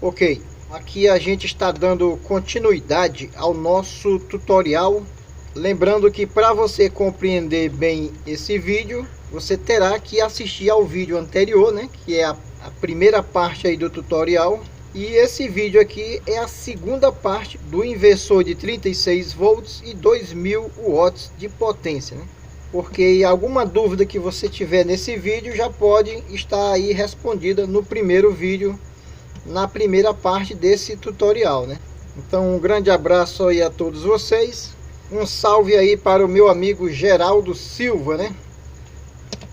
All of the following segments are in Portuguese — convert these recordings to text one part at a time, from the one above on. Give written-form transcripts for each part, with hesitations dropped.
Ok, aqui a gente está dando continuidade ao nosso tutorial. Lembrando que para você compreender bem esse vídeo, você terá que assistir ao vídeo anterior, né? Que é a primeira parte aí do tutorial. E esse vídeo aqui é a segunda parte do inversor de 36 volts e 2000 watts de potência, né? Porque alguma dúvida que você tiver nesse vídeo já pode estar aí respondida no primeiro vídeo, na primeira parte desse tutorial, né? Então um grande abraço aí a todos vocês. Um salve aí para o meu amigo Geraldo Silva, né?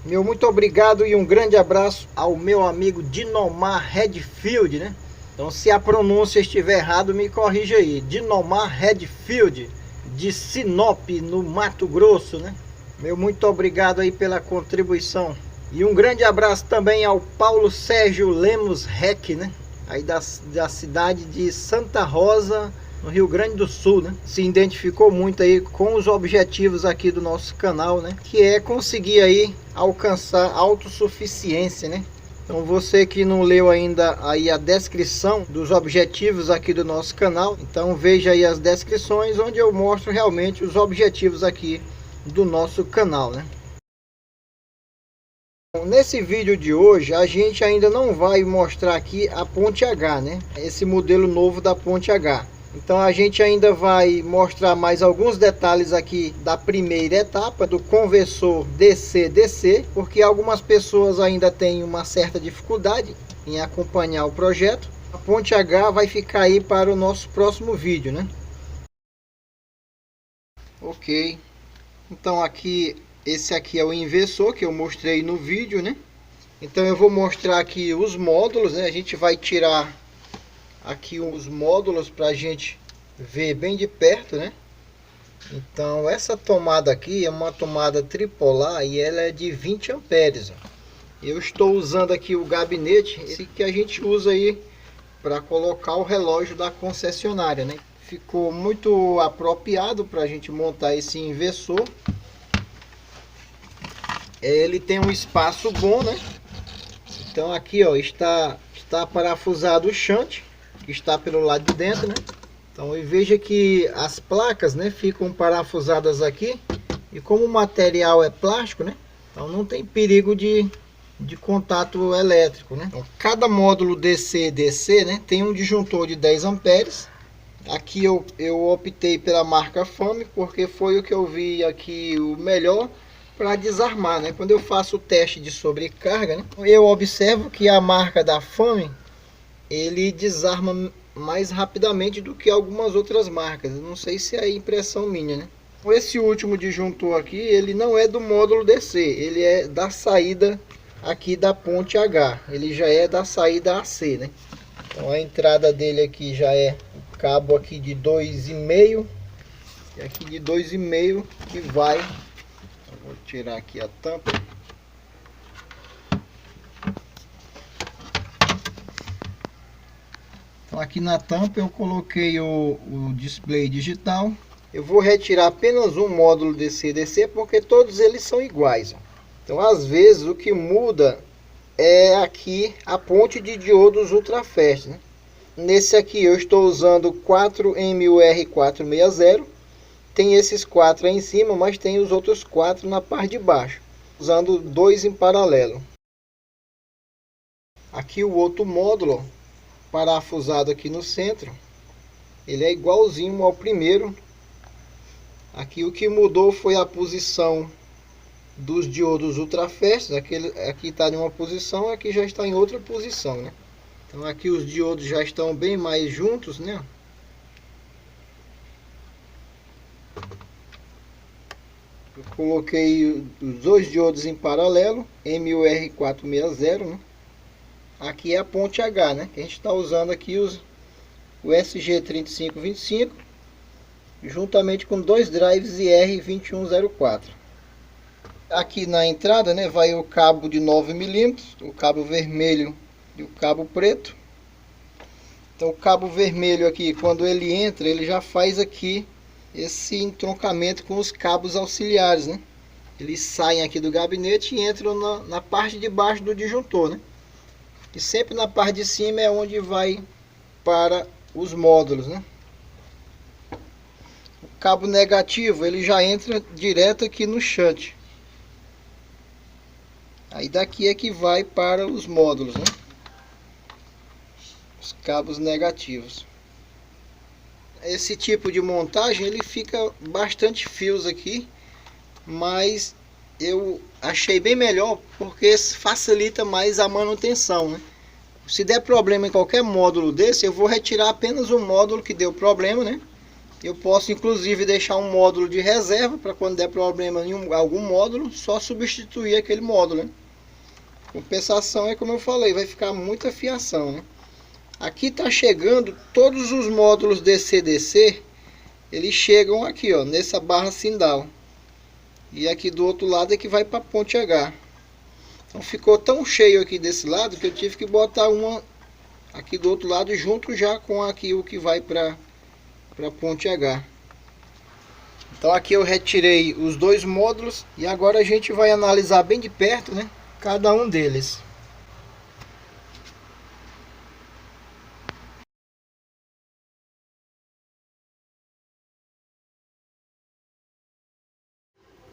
Meu muito obrigado e um grande abraço ao meu amigo Dinomar Redfield, né? Então se a pronúncia estiver errado, me corrija aí. Dinomar Redfield, de Sinop, no Mato Grosso, né? Meu muito obrigado aí pela contribuição. E um grande abraço também ao Paulo Sérgio Lemos Rec, né? Aí da cidade de Santa Rosa, no Rio Grande do Sul, né? Se identificou muito aí com os objetivos aqui do nosso canal, né? Que é conseguir aí alcançar autossuficiência, né? Então você que não leu ainda aí a descrição dos objetivos aqui do nosso canal, então veja aí as descrições onde eu mostro realmente os objetivos aqui do nosso canal, né? Nesse vídeo de hoje a gente ainda não vai mostrar aqui a ponte H, né? Esse modelo novo da ponte H. Então a gente ainda vai mostrar mais alguns detalhes aqui da primeira etapa do conversor DC-DC, porque algumas pessoas ainda têm uma certa dificuldade em acompanhar o projeto. A ponte H vai ficar aí para o nosso próximo vídeo, né? Ok, então aqui, esse aqui é o inversor que eu mostrei no vídeo, né? Então eu vou mostrar aqui os módulos, né? A gente vai tirar aqui os módulos para a gente ver bem de perto, né? Então essa tomada aqui é uma tomada tripolar e ela é de 20 amperes. Eu estou usando aqui o gabinete, esse que a gente usa aí para colocar o relógio da concessionária, né? Ficou muito apropriado para a gente montar esse inversor. Ele tem um espaço bom, né? Então aqui, ó, está parafusado o shunt, que está pelo lado de dentro, né? Então e veja que as placas, né, ficam parafusadas aqui, e como o material é plástico, né, então não tem perigo de contato elétrico, né? Então, cada módulo DC-DC, né, tem um disjuntor de 10 amperes. Aqui eu optei pela marca FAME porque foi o que eu vi aqui o melhor para desarmar, né? Quando eu faço o teste de sobrecarga, né, eu observo que a marca da FAME ele desarma mais rapidamente do que algumas outras marcas. Eu não sei se é impressão minha, né? Esse último disjuntor aqui, ele não é do módulo DC, ele é da saída aqui da ponte H, ele já é da saída AC, né? Então a entrada dele aqui já é o cabo aqui de 2,5 e aqui de 2,5 que vai. Eu vou tirar aqui a tampa. Então aqui na tampa eu coloquei o display digital. Eu vou retirar apenas um módulo DC-DC porque todos eles são iguais. Então às vezes o que muda é aqui a ponte de diodos ultrafast, né? Nesse aqui eu estou usando 4MUR460. Tem esses 4 aí em cima, mas tem os outros 4 na parte de baixo, usando 2 em paralelo. Aqui o outro módulo parafusado aqui no centro, ele é igualzinho ao primeiro. Aqui o que mudou foi a posição dos diodos ultrafast. Aqui está em uma posição, aqui já está em outra posição, né? Então aqui os diodos já estão bem mais juntos, né? Eu coloquei os dois diodos em paralelo, MUR460, né? Aqui é a ponte H, né? Que a gente está usando aqui o SG3525, juntamente com dois drives IR2104. Aqui na entrada, né, vai o cabo de 9 mm, o cabo vermelho e o cabo preto. Então o cabo vermelho aqui, quando ele entra, ele já faz aqui esse entroncamento com os cabos auxiliares, né? Eles saem aqui do gabinete e entram na parte de baixo do disjuntor, né? E sempre na parte de cima é onde vai para os módulos, né? O cabo negativo ele já entra direto aqui no shunt. Aí daqui é que vai para os módulos, né? Os cabos negativos. Esse tipo de montagem ele fica bastante fios aqui, mas eu achei bem melhor porque facilita mais a manutenção, né? Se der problema em qualquer módulo desse, eu vou retirar apenas o módulo que deu problema, né? Eu posso inclusive deixar um módulo de reserva para quando der problema em algum módulo, só substituir aquele módulo, né? Compensação é como eu falei, vai ficar muita fiação, né? Aqui está chegando todos os módulos DC-DC, eles chegam aqui, ó, nessa barra Sindal. E aqui do outro lado é que vai para a ponte H. Então ficou tão cheio aqui desse lado que eu tive que botar uma aqui do outro lado junto já com aqui o que vai para a ponte H. Então aqui eu retirei os dois módulos e agora a gente vai analisar bem de perto, né, cada um deles.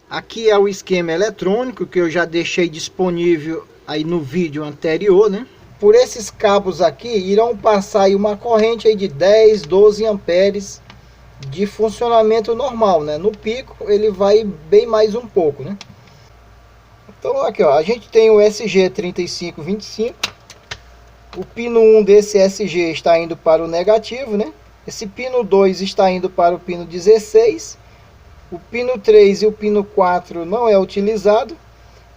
Aqui é o esquema eletrônico que eu já deixei disponível aí no vídeo anterior, né? Por esses cabos aqui irão passar aí uma corrente aí de 10, 12 amperes de funcionamento normal, né? No pico ele vai bem mais um pouco, né? Então aqui, ó, a gente tem o SG3525. O pino 1 desse SG está indo para o negativo, né? Esse pino 2 está indo para o pino 16. O pino 3 e o pino 4 não é utilizado.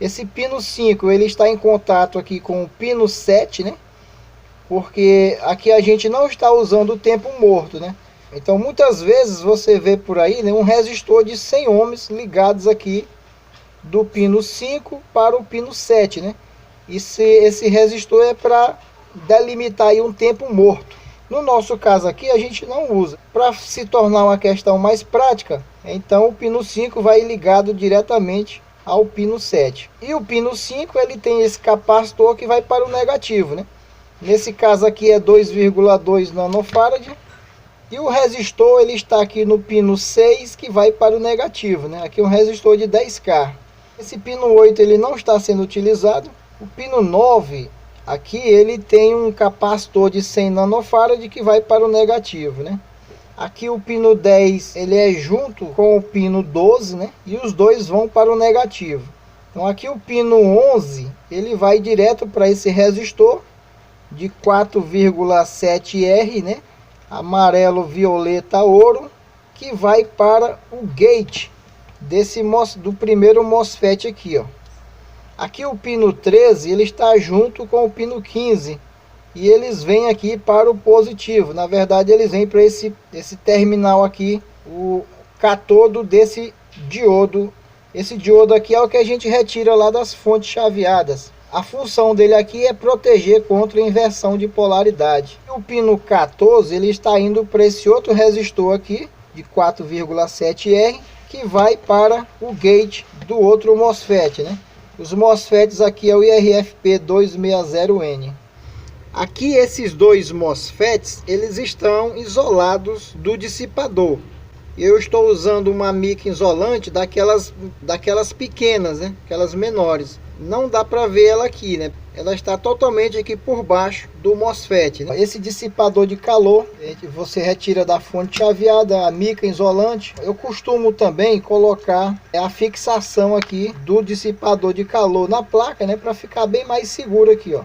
Esse pino 5 ele está em contato aqui com o pino 7, né? Porque aqui a gente não está usando o tempo morto, né? Então muitas vezes você vê por aí, né, um resistor de 100 ohms ligados aqui do pino 5 para o pino 7, né? E esse resistor é para delimitar aí um tempo morto. No nosso caso aqui a gente não usa. Para se tornar uma questão mais prática, então o pino 5 vai ligado diretamente ao pino 7. E o pino 5 ele tem esse capacitor que vai para o negativo, né? Nesse caso aqui é 2,2 nanofarad. E o resistor ele está aqui no pino 6 que vai para o negativo, né? Aqui é um resistor de 10K. Esse pino 8 ele não está sendo utilizado. O pino 9 aqui ele tem um capacitor de 100 nanofarad que vai para o negativo, né? Aqui o pino 10 ele é junto com o pino 12, né? E os dois vão para o negativo. Então aqui o pino 11 ele vai direto para esse resistor de 4,7 R, né? Amarelo, violeta, ouro, que vai para o gate do primeiro MOSFET aqui, ó. Aqui o pino 13 ele está junto com o pino 15 e eles vêm aqui para o positivo. Na verdade eles vêm para esse terminal aqui, o catodo desse diodo. Esse diodo aqui é o que a gente retira lá das fontes chaveadas. A função dele aqui é proteger contra a inversão de polaridade. O pino 14 ele está indo para esse outro resistor aqui de 4,7 R que vai para o gate do outro MOSFET, né? Os MOSFETs aqui é o IRFP260N. Aqui esses dois MOSFETs eles estão isolados do dissipador. Eu estou usando uma mica isolante daquelas pequenas, né? Aquelas menores. Não dá para ver ela aqui, né? Ela está totalmente aqui por baixo do MOSFET, né? Esse dissipador de calor, você retira da fonte chaveada, a mica isolante. Eu costumo também colocar a fixação aqui do dissipador de calor na placa, né? Para ficar bem mais seguro aqui, ó.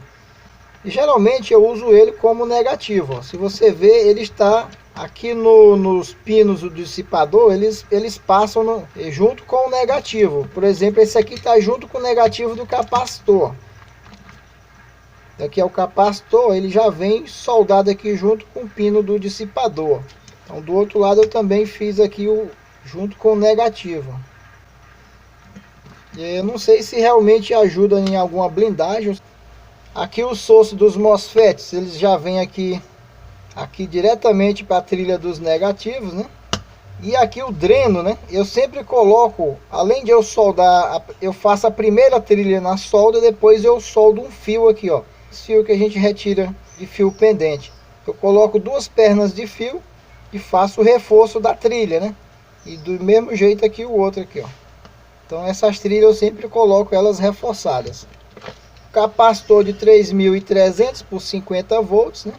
E geralmente eu uso ele como negativo, ó. Se você ver, ele está aqui nos pinos do dissipador, eles passam junto com o negativo. Por exemplo, esse aqui está junto com o negativo do capacitor. Aqui é o capacitor, ele já vem soldado aqui junto com o pino do dissipador. Então do outro lado eu também fiz aqui junto com o negativo. E eu não sei se realmente ajuda em alguma blindagem. Aqui o source dos MOSFETs, eles já vêm aqui diretamente para a trilha dos negativos, né? E aqui o dreno, né? Eu sempre coloco, além de eu soldar, eu faço a primeira trilha na solda, depois eu soldo um fio aqui, ó. Esse fio que a gente retira de fio pendente. eu coloco duas pernas de fio e faço o reforço da trilha, né? E do mesmo jeito aqui o outro aqui, ó. Então essas trilhas eu sempre coloco elas reforçadas. Capacitor de 3.300 por 50 volts, né?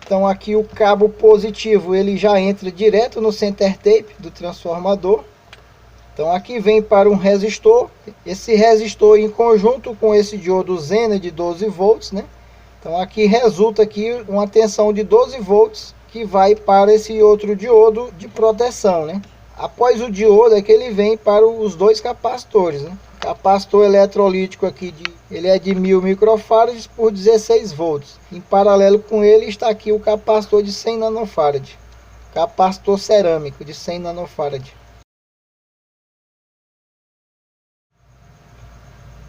Então aqui o cabo positivo ele já entra direto no center tape do transformador. Então aqui vem para um resistor. Esse resistor em conjunto com esse diodo Zener de 12 volts, né? Então aqui resulta aqui uma tensão de 12 volts que vai para esse outro diodo de proteção, né? Após o diodo é que ele vem para os dois capacitores, né? Capacitor eletrolítico aqui ele é de 1000 microfarads por 16 volts. Em paralelo com ele está aqui o capacitor de 100 nanofarad. Capacitor cerâmico de 100 nanofarad.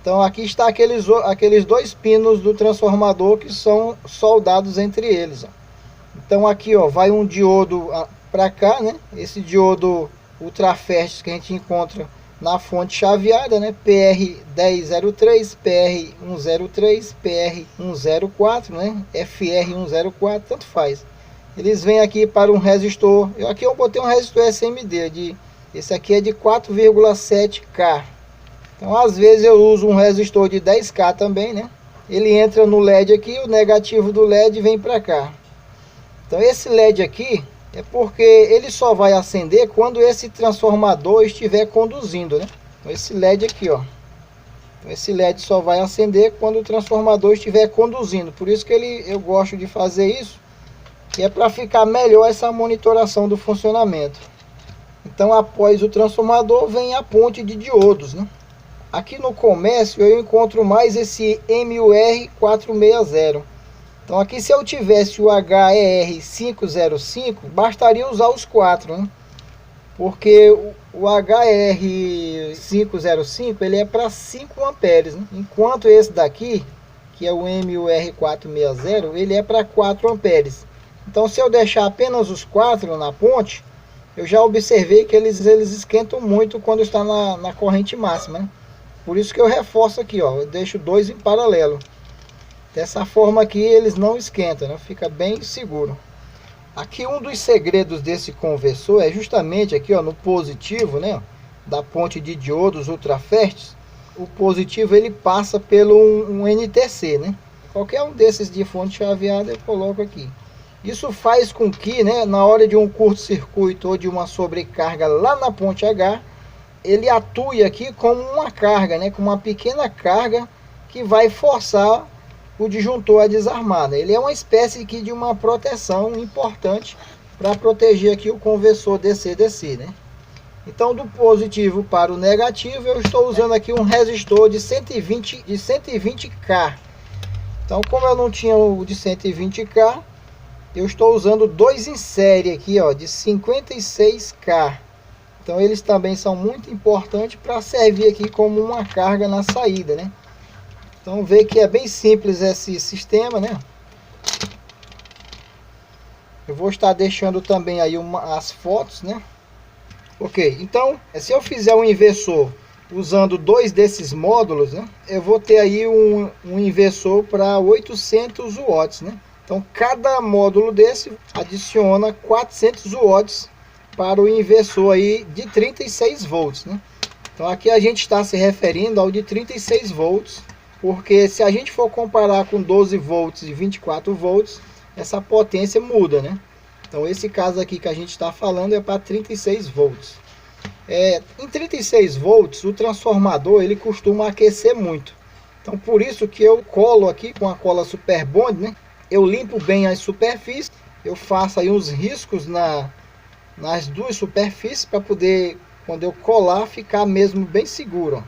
Então aqui está aqueles dois pinos do transformador que são soldados entre eles, ó. Então aqui, ó, vai um diodo para cá, né? Esse diodo ultrafast que a gente encontra na fonte chaveada, né? PR1003, PR103, PR104, né? FR104, tanto faz. Eles vêm aqui para um resistor. Aqui eu botei um resistor SMD, esse aqui é de 4,7K. Então às vezes eu uso um resistor de 10K também, né? Ele entra no LED aqui, o negativo do LED vem para cá. Então esse LED aqui é porque ele só vai acender quando esse transformador estiver conduzindo, né? Então esse LED aqui, ó. Então esse LED só vai acender quando o transformador estiver conduzindo. Por isso que eu gosto de fazer isso, que é para ficar melhor essa monitoração do funcionamento. Então após o transformador vem a ponte de diodos, né? Aqui no comércio eu encontro mais esse MUR460. Então aqui se eu tivesse o HER505, bastaria usar os 4, né? Porque o HER505 ele é para 5 amperes, né? Enquanto esse daqui, que é o MUR460, ele é para 4 amperes. Então se eu deixar apenas os 4 na ponte, eu já observei que eles esquentam muito quando está na corrente máxima, né? Por isso que eu reforço aqui, ó, eu deixo 2 em paralelo. Dessa forma aqui eles não esquentam, né? Fica bem seguro. Aqui um dos segredos desse conversor é justamente aqui, ó, no positivo, né, da ponte de diodos ultrafast. O positivo ele passa pelo um NTC, né? Qualquer um desses de fonte chaveada eu coloco aqui. Isso faz com que, né, na hora de um curto-circuito ou de uma sobrecarga lá na ponte H, ele atue aqui como uma carga, né, com uma pequena carga que vai forçar o disjuntor a desarmar, né? Ele é uma espécie aqui de uma proteção importante para proteger aqui o conversor DC-DC, né? Então do positivo para o negativo eu estou usando aqui um resistor de 120K. Então como eu não tinha o de 120K, eu estou usando 2 em série aqui, ó, de 56K. Então eles também são muito importantes para servir aqui como uma carga na saída, né? Então vê que é bem simples esse sistema, né? Eu vou estar deixando também aí as fotos, né? Ok, então se eu fizer um inversor usando 2 desses módulos, né? Eu vou ter aí um inversor para 800 watts, né? Então cada módulo desse adiciona 400 watts para o inversor aí de 36 volts, né? Então aqui a gente está se referindo ao de 36 volts, porque se a gente for comparar com 12 volts e 24 volts, essa potência muda, né? Então esse caso aqui que a gente está falando é para 36 volts. Em 36 volts o transformador ele costuma aquecer muito. Então por isso que eu colo aqui com a cola Super Bond, né? Eu limpo bem as superfícies, eu faço aí uns riscos nas duas superfícies para poder, quando eu colar, ficar mesmo bem seguro, ó.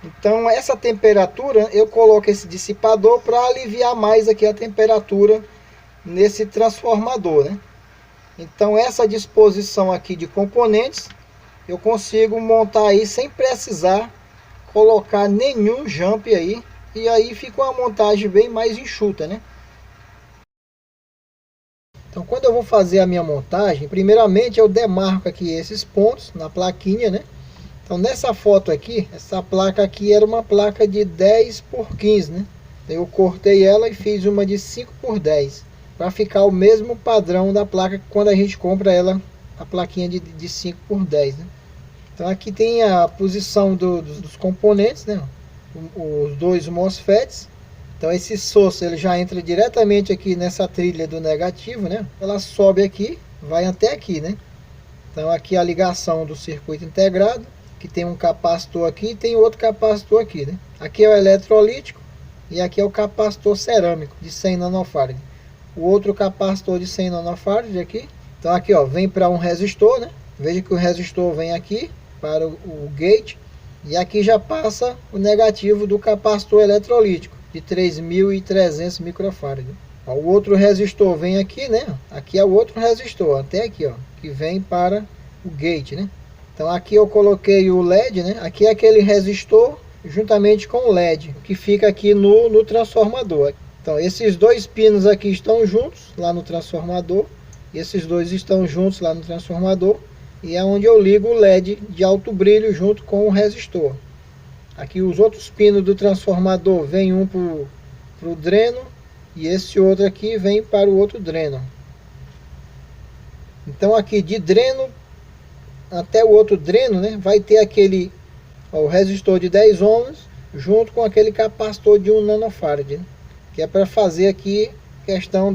Então essa temperatura eu coloco esse dissipador para aliviar mais aqui a temperatura nesse transformador, né? Então essa disposição aqui de componentes eu consigo montar aí sem precisar colocar nenhum jump aí, e aí fica uma montagem bem mais enxuta, né? Então quando eu vou fazer a minha montagem, primeiramente eu demarco aqui esses pontos na plaquinha, né? Então nessa foto aqui, essa placa aqui era uma placa de 10 por 15, né? Eu cortei ela e fiz uma de 5 por 10. para ficar o mesmo padrão da placa quando a gente compra ela, a plaquinha de 5x10, né? Então aqui tem a posição dos componentes, né? Os dois MOSFETs. Então esse source ele já entra diretamente aqui nessa trilha do negativo, né? Ela sobe aqui, vai até aqui, né? Então aqui a ligação do circuito integrado, que tem um capacitor aqui e tem outro capacitor aqui, né? Aqui é o eletrolítico e aqui é o capacitor cerâmico de 100 nanofarad. O outro capacitor de 100 nanofarad aqui. Então aqui, ó, vem para um resistor, né? Veja que o resistor vem aqui para o gate e aqui já passa o negativo do capacitor eletrolítico de 3.300 microfarad. Ó, o outro resistor vem aqui, né? Aqui é o outro resistor, até aqui, ó, que vem para o gate, né? Então aqui eu coloquei o LED, né? Aqui é aquele resistor juntamente com o LED que fica aqui no transformador. Então esses dois pinos aqui estão juntos lá no transformador, esses dois estão juntos lá no transformador e é onde eu ligo o LED de alto brilho junto com o resistor. Aqui os outros pinos do transformador vem um para o dreno e esse outro aqui vem para o outro dreno. Então aqui de dreno até o outro dreno, né, vai ter aquele, ó, o resistor de 10 ohms junto com aquele capacitor de 1 nanofarad, né, que é para fazer aqui questão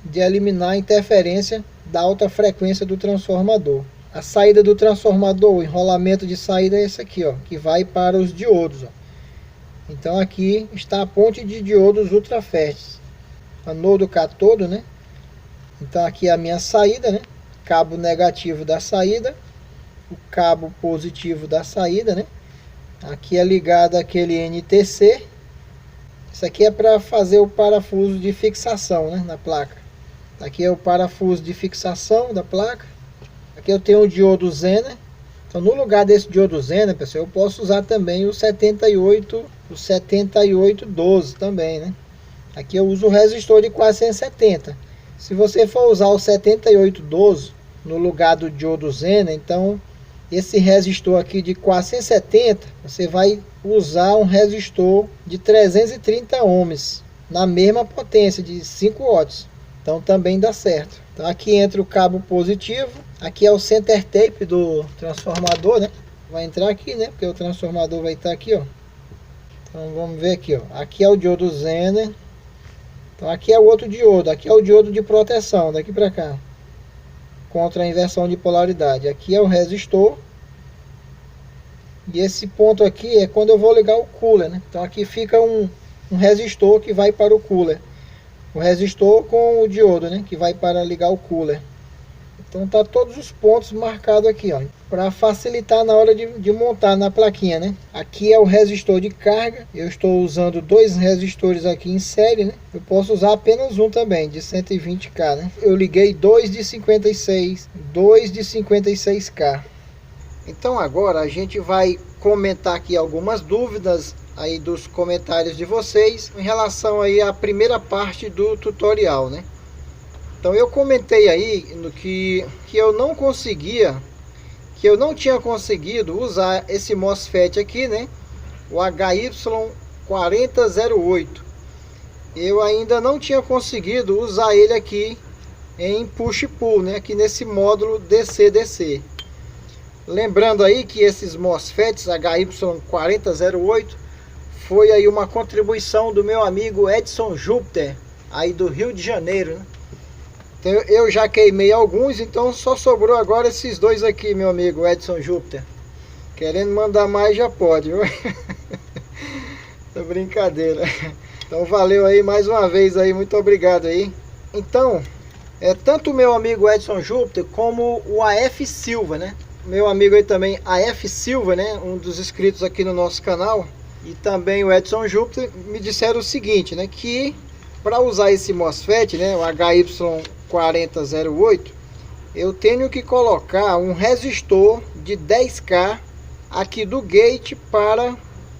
de eliminar a interferência da alta frequência do transformador. A saída do transformador, o enrolamento de saída é esse aqui, ó, que vai para os diodos, ó. Então aqui está a ponte de diodos ultraférteis, anodo cátodo, né? Então aqui é a minha saída, né? Cabo negativo da saída, o cabo positivo da saída, né? Aqui é ligado aquele NTC. Isso aqui é para fazer o parafuso de fixação, né, na placa. Aqui é o parafuso de fixação da placa. Aqui eu tenho o diodo Zener. Então no lugar desse diodo Zener, pessoal, eu posso usar também o 7812 também, né? Aqui eu uso o resistor de 470. Se você for usar o 7812 no lugar do diodo Zener, então esse resistor aqui de 470, você vai usar um resistor de 330 ohms na mesma potência de 5 watts. Então também dá certo. Então aqui entra o cabo positivo. Aqui é o center tape do transformador, né? Vai entrar aqui, né? Porque o transformador vai estar aqui, ó. Então vamos ver aqui, ó. Aqui é o diodo Zener. Então aqui é o outro diodo. Aqui é o diodo de proteção, daqui para cá, contra a inversão de polaridade. Aqui é o resistor. E esse ponto aqui é quando eu vou ligar o cooler, né? Então aqui fica um resistor que vai para o cooler. O resistor com o diodo, né? Que vai para ligar o cooler. Então tá todos os pontos marcados aqui, ó, para facilitar na hora de montar na plaquinha, né? Aqui é o resistor de carga. Eu estou usando dois resistores aqui em série, né? Eu posso usar apenas um também, de 120K, né? Eu liguei dois de 56K. Então agora a gente vai comentar aqui algumas dúvidas aí dos comentários de vocês em relação aí à primeira parte do tutorial, né? Então eu comentei aí no que eu não tinha conseguido usar esse MOSFET aqui, né? O HY4008. Eu ainda não tinha conseguido usar ele aqui em push-pull, né? Aqui nesse módulo DC-DC. Lembrando aí que esses MOSFETs HY4008 foi aí uma contribuição do meu amigo Edson Júpiter, aí do Rio de Janeiro, né? Então, eu já queimei alguns, então só sobrou agora esses dois aqui, meu amigo Edson Júpiter. Querendo mandar mais já pode, viu? Brincadeira. Então valeu aí mais uma vez aí, muito obrigado aí. Então, tanto o meu amigo Edson Júpiter como o AF Silva, né? Meu amigo aí também, AF Silva, né? Um dos inscritos aqui no nosso canal. E também o Edson Júpiter me disseram o seguinte, né? Que para usar esse MOSFET, né? O HY4008, eu tenho que colocar um resistor de 10K aqui do gate para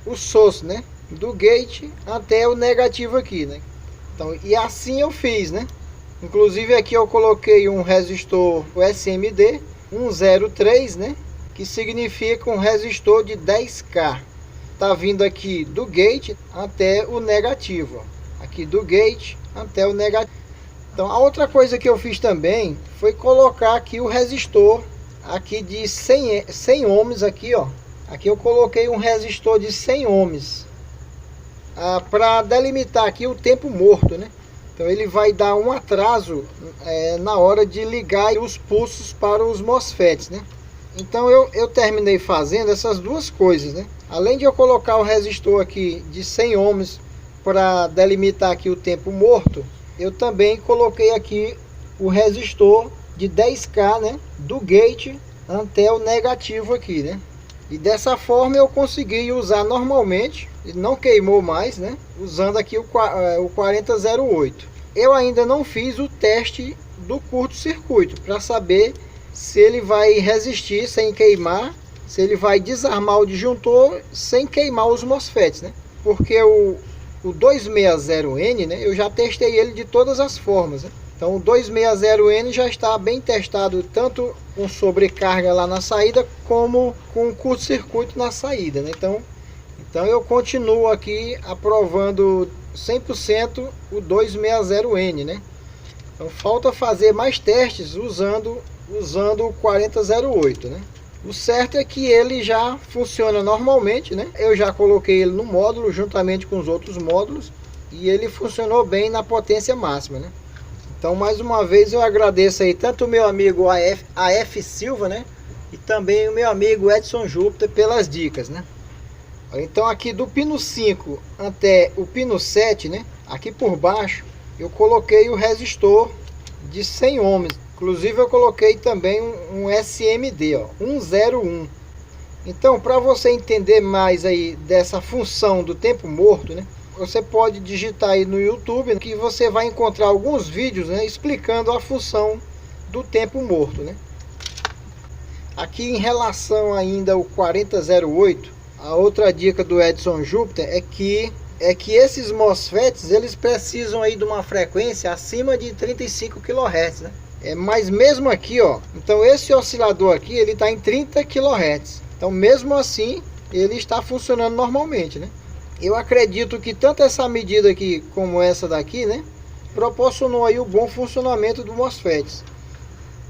o source, né? Do gate até o negativo aqui, né? Então, e assim eu fiz, né? Inclusive aqui eu coloquei um resistor SMD 103, né? Que significa um resistor de 10K. Tá vindo aqui do gate até o negativo, ó. Aqui do gate até o negativo. Então a outra coisa que eu fiz também foi colocar aqui o resistor aqui de 100 ohms aqui, ó. Aqui eu coloquei um resistor de 100 ohms para delimitar aqui o tempo morto, né? Então ele vai dar um atraso na hora de ligar os pulsos para os MOSFETs, né? Então eu terminei fazendo essas duas coisas, né? Além de eu colocar o resistor aqui de 100 ohms para delimitar aqui o tempo morto, eu também coloquei aqui o resistor de 10K, né, do gate até o negativo aqui, né? E dessa forma eu consegui usar normalmente, e não queimou mais, né, usando aqui o 4008. Eu ainda não fiz o teste do curto-circuito para saber se ele vai resistir sem queimar, se ele vai desarmar o disjuntor sem queimar os MOSFETs, né? Porque o 260N, né, eu já testei ele de todas as formas, né? Então o 260N já está bem testado tanto com sobrecarga lá na saída como com curto-circuito na saída, né? Então eu continuo aqui aprovando 100% o 260N, né? Então falta fazer mais testes usando o 4008, né? O certo é que ele já funciona normalmente, né? Eu já coloquei ele no módulo juntamente com os outros módulos e ele funcionou bem na potência máxima, né? Então mais uma vez eu agradeço aí tanto o meu amigo AF Silva, né? E também o meu amigo Edson Júpiter pelas dicas, né? Então aqui do pino 5 até o pino 7, né? Aqui por baixo eu coloquei o resistor de 100 ohms. Inclusive eu coloquei também um SMD, ó, 101. Então, para você entender mais aí dessa função do tempo morto, né, você pode digitar aí no YouTube que você vai encontrar alguns vídeos, né, explicando a função do tempo morto, né. Aqui em relação ainda ao 4008, a outra dica do Edson Júpiter é que esses MOSFETs eles precisam aí de uma frequência acima de 35 kHz, né? Mas mesmo aqui, ó, então esse oscilador aqui ele está em 30 kHz. Então mesmo assim ele está funcionando normalmente, né? Eu acredito que tanto essa medida aqui como essa daqui, né, proporcionou aí o bom funcionamento do MOSFETs.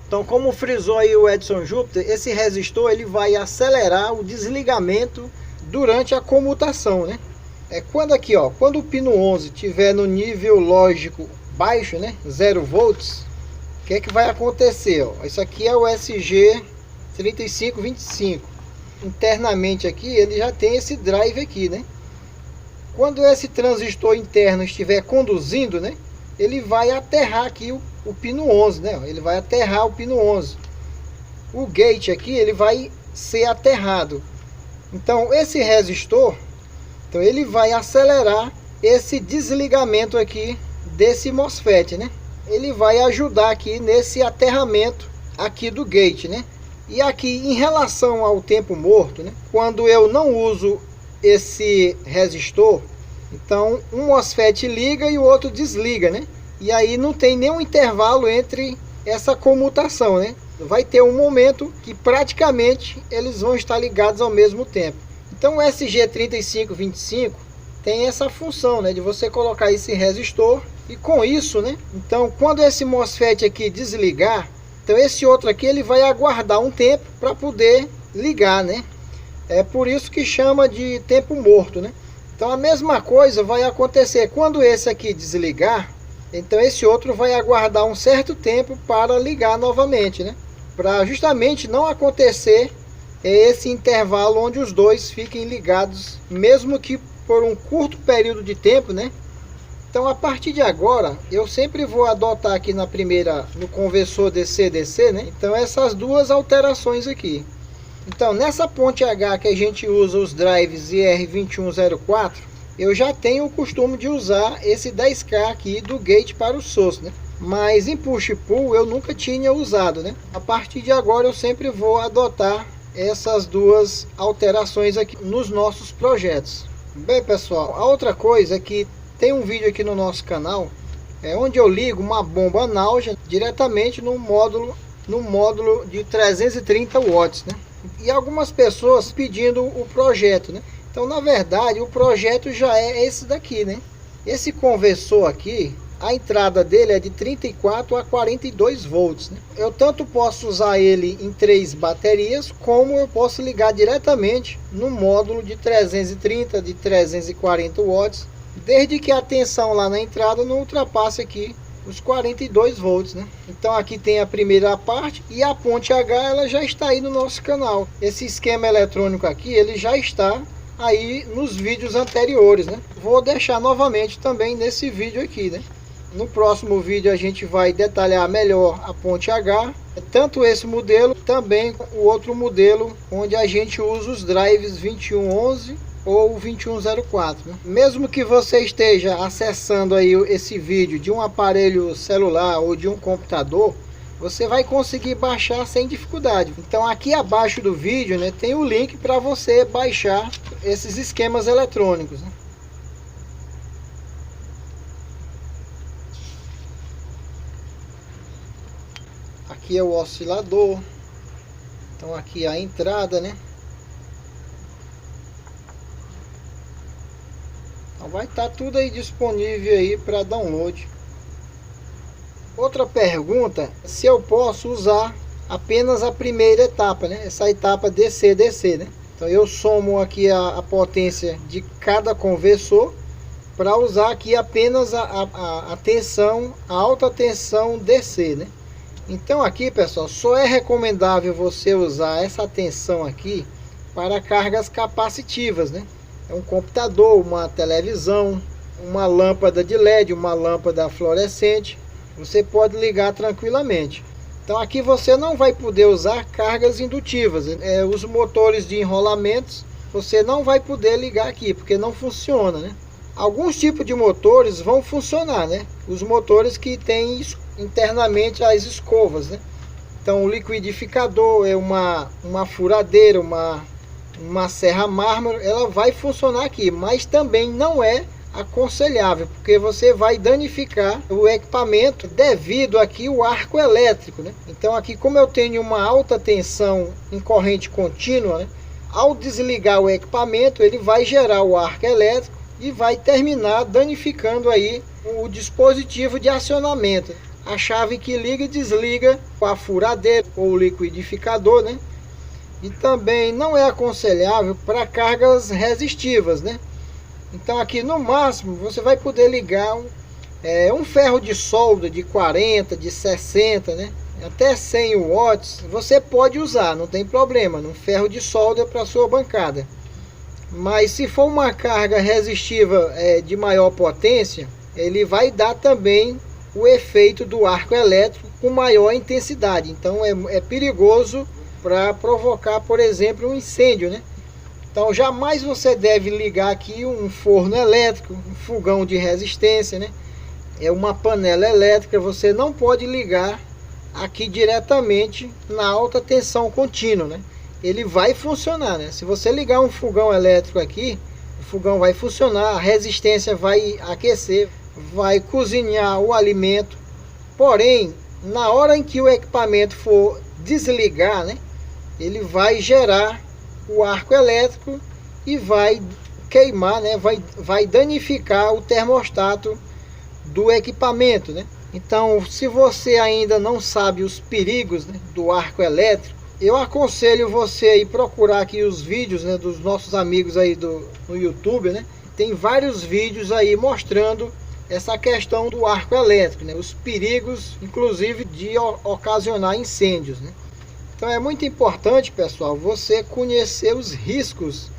Então, como frisou aí o Edson Júpiter, esse resistor ele vai acelerar o desligamento durante a comutação, né? Quando aqui, ó, quando o pino 11 tiver no nível lógico baixo, né, 0 volts, o que é que vai acontecer? Ó? Isso aqui é o SG3525. Internamente aqui ele já tem esse drive aqui, né? Quando esse transistor interno estiver conduzindo, né, ele vai aterrar aqui o pino 11, né? Ele vai aterrar o pino 11. O gate aqui ele vai ser aterrado. Então esse resistor, então ele vai acelerar esse desligamento aqui desse MOSFET, né? Ele vai ajudar aqui nesse aterramento aqui do gate, né? E aqui em relação ao tempo morto, né? Quando eu não uso esse resistor, então um MOSFET liga e o outro desliga, né? E aí não tem nenhum intervalo entre essa comutação, né? Vai ter um momento que praticamente eles vão estar ligados ao mesmo tempo. Então o SG3525 tem essa função, né, de você colocar esse resistor e com isso, né, então quando esse MOSFET aqui desligar, então esse outro aqui ele vai aguardar um tempo para poder ligar, né? É por isso que chama de tempo morto, né? Então a mesma coisa vai acontecer quando esse aqui desligar, então esse outro vai aguardar um certo tempo para ligar novamente, né? Para justamente não acontecer esse intervalo onde os dois fiquem ligados, mesmo que por um curto período de tempo, né? Então a partir de agora eu sempre vou adotar aqui no conversor DC-DC, né? Então essas duas alterações aqui. Então nessa ponte H que a gente usa os drives IR2104, eu já tenho o costume de usar esse 10K aqui do gate para o source, né? Mas em push pull eu nunca tinha usado, né? A partir de agora eu sempre vou adotar essas duas alterações aqui nos nossos projetos. Bem pessoal, a outra coisa é que tem um vídeo aqui no nosso canal onde eu ligo uma bomba analógica diretamente no módulo de 330 watts, né? E algumas pessoas pedindo o projeto, né? Então na verdade o projeto já é esse daqui, né? Esse conversor aqui, a entrada dele é de 34 a 42 volts, né? Eu tanto posso usar ele em 3 baterias, como eu posso ligar diretamente no módulo de 330, de 340 watts, desde que a tensão lá na entrada não ultrapasse aqui os 42 volts, né? Então aqui tem a primeira parte, e a ponte H ela já está aí no nosso canal. Esse esquema eletrônico aqui, ele já está aí nos vídeos anteriores, né? Vou deixar novamente também nesse vídeo aqui, né? No próximo vídeo a gente vai detalhar melhor a ponte H, tanto esse modelo, também o outro modelo onde a gente usa os drives 2111 ou 2104, né? Mesmo que você esteja acessando aí esse vídeo de um aparelho celular ou de um computador, você vai conseguir baixar sem dificuldade. Então aqui abaixo do vídeo, né, tem o link para você baixar esses esquemas eletrônicos, né? Aqui é o oscilador. Então aqui é a entrada, né? Então vai estar tudo aí disponível aí para download. Outra pergunta, se eu posso usar apenas a primeira etapa, né? Essa etapa DC-DC, né? Então eu somo aqui a potência de cada conversor para usar aqui apenas a tensão, a alta tensão DC, né? Então aqui, pessoal, só é recomendável você usar essa tensão aqui para cargas capacitivas, né? É um computador, uma televisão, uma lâmpada de LED, uma lâmpada fluorescente. Você pode ligar tranquilamente. Então aqui você não vai poder usar cargas indutivas. Os motores de enrolamentos você não vai poder ligar aqui, porque não funciona, né? Alguns tipos de motores vão funcionar, né? Os motores que têm internamente as escovas, né? Então o liquidificador é uma furadeira, uma serra mármore, ela vai funcionar aqui, mas também não é aconselhável, porque você vai danificar o equipamento devido aqui o arco elétrico, né? Então aqui, como eu tenho uma alta tensão em corrente contínua, né? Ao desligar o equipamento, ele vai gerar o arco elétrico e vai terminar danificando aí o dispositivo de acionamento, a chave que liga e desliga a furadeira ou o liquidificador, né? E também não é aconselhável para cargas resistivas, né? Então aqui no máximo você vai poder ligar um ferro de solda de 40, de 60, né? Até 100 watts você pode usar, não tem problema, um ferro de solda para sua bancada. Mas se for uma carga resistiva de maior potência, ele vai dar também o efeito do arco elétrico com maior intensidade. Então é perigoso para provocar, por exemplo, um incêndio, né? Então jamais você deve ligar aqui um forno elétrico, um fogão de resistência, né? É uma panela elétrica, você não pode ligar aqui diretamente na alta tensão contínua, né? Ele vai funcionar, né? Se você ligar um fogão elétrico aqui, o fogão vai funcionar, a resistência vai aquecer, vai cozinhar o alimento. Porém, na hora em que o equipamento for desligar, né, ele vai gerar o arco elétrico e vai queimar, né, vai danificar o termostato do equipamento, né? Então, se você ainda não sabe os perigos, né, do arco elétrico, eu aconselho você aí procurar aqui os vídeos, né, dos nossos amigos aí no YouTube, né? Tem vários vídeos aí mostrando essa questão do arco elétrico, né? Os perigos, inclusive, de ocasionar incêndios, né? Então é muito importante, pessoal, você conhecer os riscos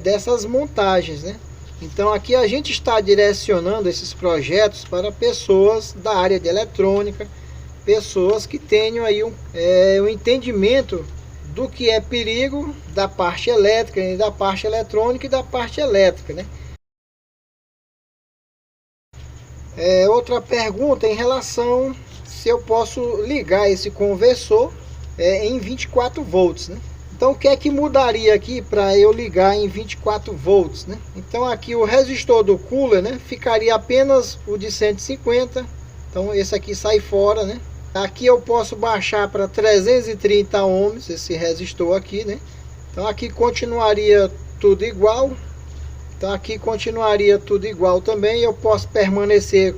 dessas montagens, né? Então aqui a gente está direcionando esses projetos para pessoas da área de eletrônica, pessoas que tenham aí um entendimento do que é perigo da parte elétrica, e da parte eletrônica e da parte elétrica, né? Outra pergunta em relação se eu posso ligar esse conversor em 24 volts, né? Então o que é que mudaria aqui para eu ligar em 24 volts, né? Então aqui o resistor do cooler, né, ficaria apenas o de 150. Então esse aqui sai fora, né? Aqui eu posso baixar para 330 ohms esse resistor aqui, né? Então aqui continuaria tudo igual. Então aqui continuaria tudo igual também. Eu posso permanecer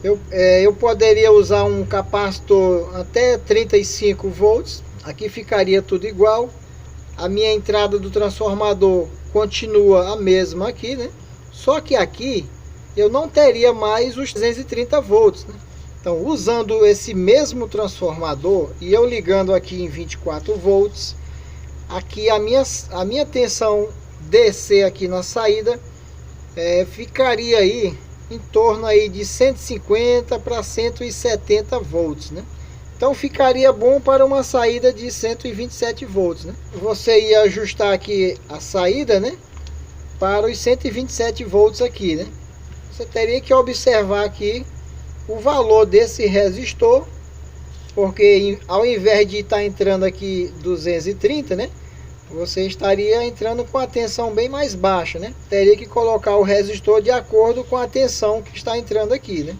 Eu poderia usar um capacitor até 35 volts, aqui ficaria tudo igual. A minha entrada do transformador continua a mesma aqui, né? Só que aqui eu não teria mais os 330 volts, né? Então, usando esse mesmo transformador e eu ligando aqui em 24 volts, aqui a minha tensão DC aqui na saída ficaria aí em torno aí de 150 para 170 volts, né? Então ficaria bom para uma saída de 127 volts, né? Você ia ajustar aqui a saída, né, para os 127 volts aqui, né? Você teria que observar aqui o valor desse resistor, porque ao invés de estar entrando aqui 230, né, você estaria entrando com a tensão bem mais baixa, né? Teria que colocar o resistor de acordo com a tensão que está entrando aqui, né,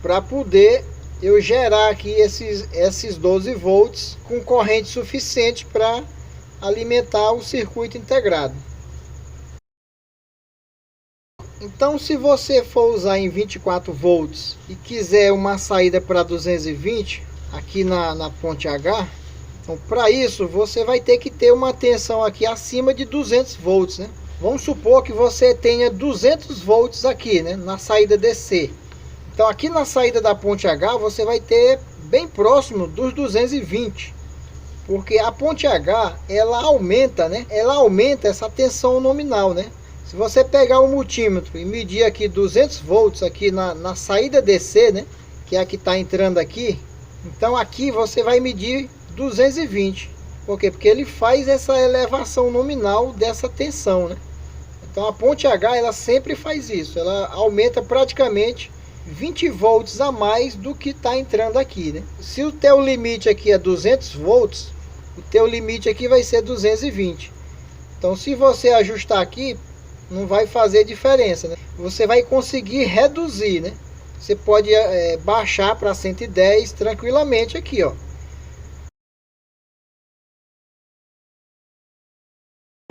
para poder eu gerar aqui esses 12 volts com corrente suficiente para alimentar o circuito integrado. Então, se você for usar em 24 volts e quiser uma saída para 220 aqui na ponte H, então para isso você vai ter que ter uma tensão aqui acima de 200 volts, né? Vamos supor que você tenha 200 volts aqui, né, na saída DC. Então aqui na saída da ponte H você vai ter bem próximo dos 220, porque a ponte H ela aumenta, né? Ela aumenta essa tensão nominal, né? Se você pegar o multímetro e medir aqui 200 volts aqui na saída DC, né, que é a que está entrando aqui, então aqui você vai medir 220. Por quê? Porque ele faz essa elevação nominal dessa tensão, né? Então a ponte H ela sempre faz isso, ela aumenta praticamente 20 volts a mais do que está entrando aqui, né? Se o teu limite aqui é 200 volts, o teu limite aqui vai ser 220. Então se você ajustar aqui, não vai fazer diferença, né? Você vai conseguir reduzir, né? Você pode baixar para 110 tranquilamente aqui, ó.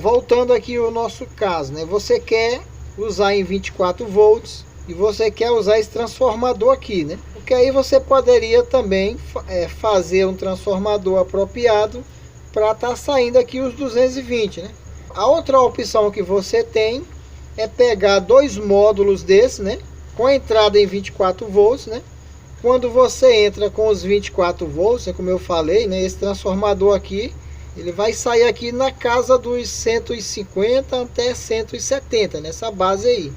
Voltando aqui ao nosso caso, né? Você quer usar em 24 volts e você quer usar esse transformador aqui, né? Porque aí você poderia também fazer um transformador apropriado para estar saindo aqui os 220, né? A outra opção que você tem é pegar dois módulos desse, né, com a entrada em 24 volts, né? Quando você entra com os 24 volts, né, como eu falei, né, esse transformador aqui, ele vai sair aqui na casa dos 150 até 170, nessa base aí.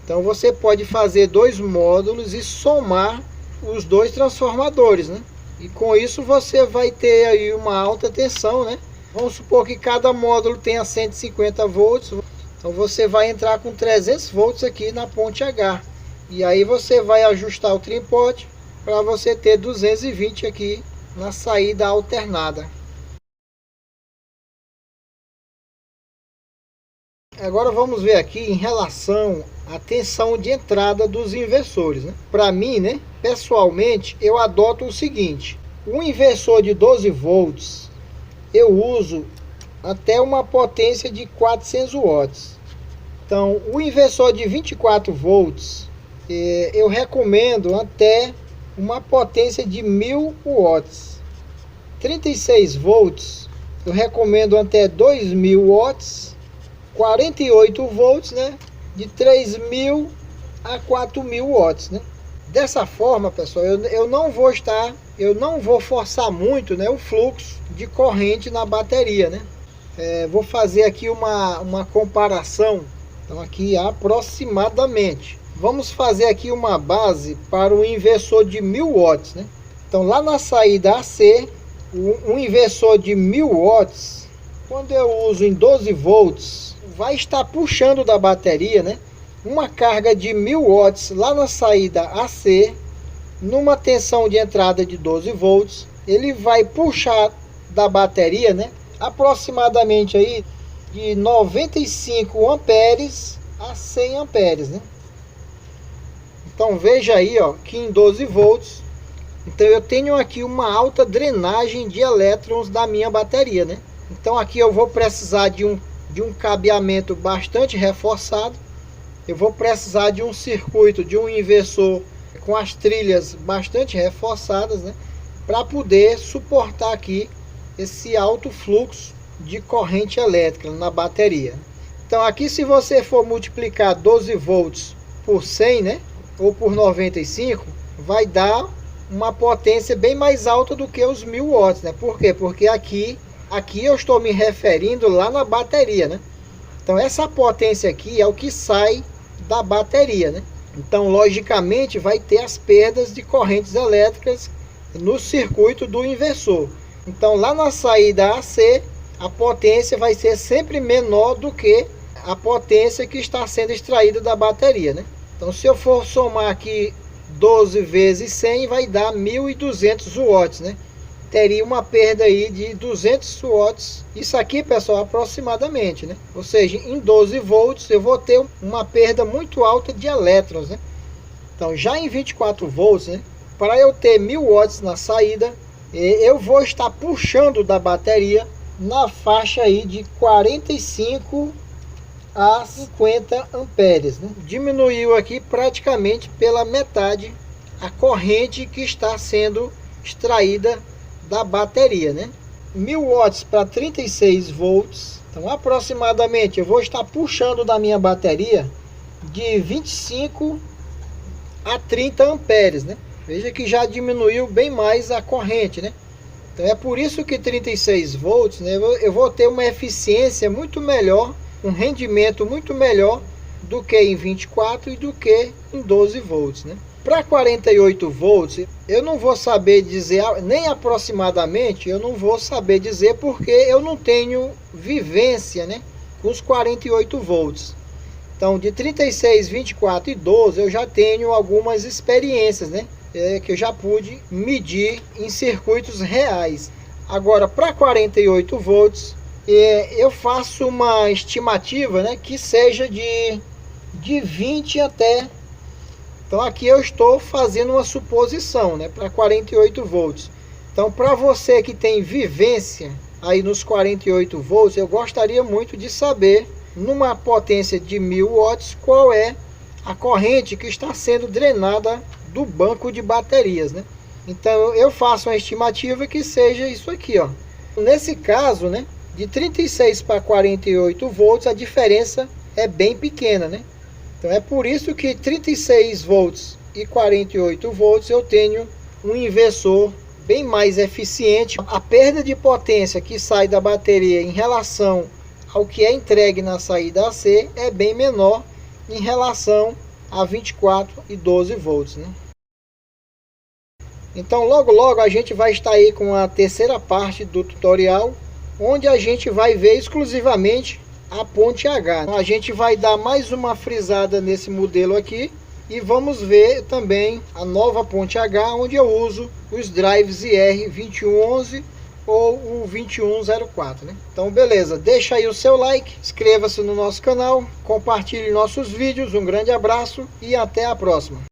Então você pode fazer dois módulos e somar os dois transformadores, né? E com isso você vai ter aí uma alta tensão, né? Vamos supor que cada módulo tenha 150 volts. Então você vai entrar com 300 volts aqui na ponte H. E aí você vai ajustar o trimpote para você ter 220 aqui na saída alternada. Agora vamos ver aqui em relação à tensão de entrada dos inversores, né? Para mim, né, pessoalmente, eu adoto o seguinte: um inversor de 12 volts eu uso até uma potência de 400 watts. Então, o inversor de 24 volts eu recomendo até uma potência de 1000 watts. 36 volts eu recomendo até 2000 watts. 48 volts, né, de 3000 a 4000 watts, né? Dessa forma, pessoal, eu não vou forçar muito, né, o fluxo de corrente na bateria, né? Vou fazer aqui uma comparação. Então aqui aproximadamente vamos fazer aqui uma base para o inversor de 1000 watts, né? Então lá na saída AC, um inversor de 1000 watts, quando eu uso em 12 volts, vai estar puxando da bateria, né, uma carga de 1000 watts lá na saída AC, numa tensão de entrada de 12 volts. Ele vai puxar da bateria, né, aproximadamente aí de 95 amperes a 100 amperes, né? Então veja aí, ó, que em 12 volts, então eu tenho aqui uma alta drenagem de elétrons da minha bateria, né? Então aqui eu vou precisar de um cabeamento bastante reforçado. Eu vou precisar de um circuito, de um inversor com as trilhas bastante reforçadas, né, para poder suportar aqui esse alto fluxo de corrente elétrica na bateria. Então aqui, se você for multiplicar 12 volts por 100, né, ou por 95, vai dar uma potência bem mais alta do que os 1000 watts, né? Por quê? Porque aqui eu estou me referindo lá na bateria, né? Então essa potência aqui é o que sai da bateria, né? Então logicamente vai ter as perdas de correntes elétricas no circuito do inversor. Então lá na saída AC, a potência vai ser sempre menor do que a potência que está sendo extraída da bateria, né? Então se eu for somar aqui 12 vezes 100, vai dar 1200 watts, né? Teria uma perda aí de 200 watts. Isso aqui, pessoal, aproximadamente, né? Ou seja, em 12 volts eu vou ter uma perda muito alta de elétrons, né? Então já em 24 volts, né, para eu ter 1000 watts na saída, eu vou estar puxando da bateria na faixa aí de 45 a 50 amperes, né? Diminuiu aqui praticamente pela metade a corrente que está sendo extraída da bateria, né? 1000 watts para 36 volts, então aproximadamente eu vou estar puxando da minha bateria de 25 a 30 amperes, né? Veja que já diminuiu bem mais a corrente, né? Então é por isso que 36 volts, né, eu vou ter uma eficiência muito melhor, um rendimento muito melhor do que em 24 e do que em 12 volts, né? Para 48 volts, eu não vou saber dizer, nem aproximadamente, eu não vou saber dizer porque eu não tenho vivência, né, com os 48 volts. Então de 36, 24 e 12 eu já tenho algumas experiências, né, que eu já pude medir em circuitos reais. Agora para 48 volts, eu faço uma estimativa, né, que seja de 20 até... Então aqui eu estou fazendo uma suposição, né, para 48 volts. Então para você que tem vivência aí nos 48 volts, eu gostaria muito de saber, numa potência de 1000 watts, qual é a corrente que está sendo drenada do banco de baterias, né? Então eu faço uma estimativa que seja isso aqui, ó. Nesse caso, né, de 36 para 48 volts, a diferença é bem pequena, né? Então é por isso que 36 volts e 48 volts eu tenho um inversor bem mais eficiente. A perda de potência que sai da bateria em relação ao que é entregue na saída AC é bem menor em relação a 24 e 12 volts, né? Então logo logo a gente vai estar aí com a terceira parte do tutorial, onde a gente vai ver exclusivamente a ponte H. Então, a gente vai dar mais uma frisada nesse modelo aqui e vamos ver também a nova ponte H, onde eu uso os drives IR2111 ou o 2104, né? Então beleza, deixa aí o seu like, inscreva-se no nosso canal, compartilhe nossos vídeos, um grande abraço e até a próxima.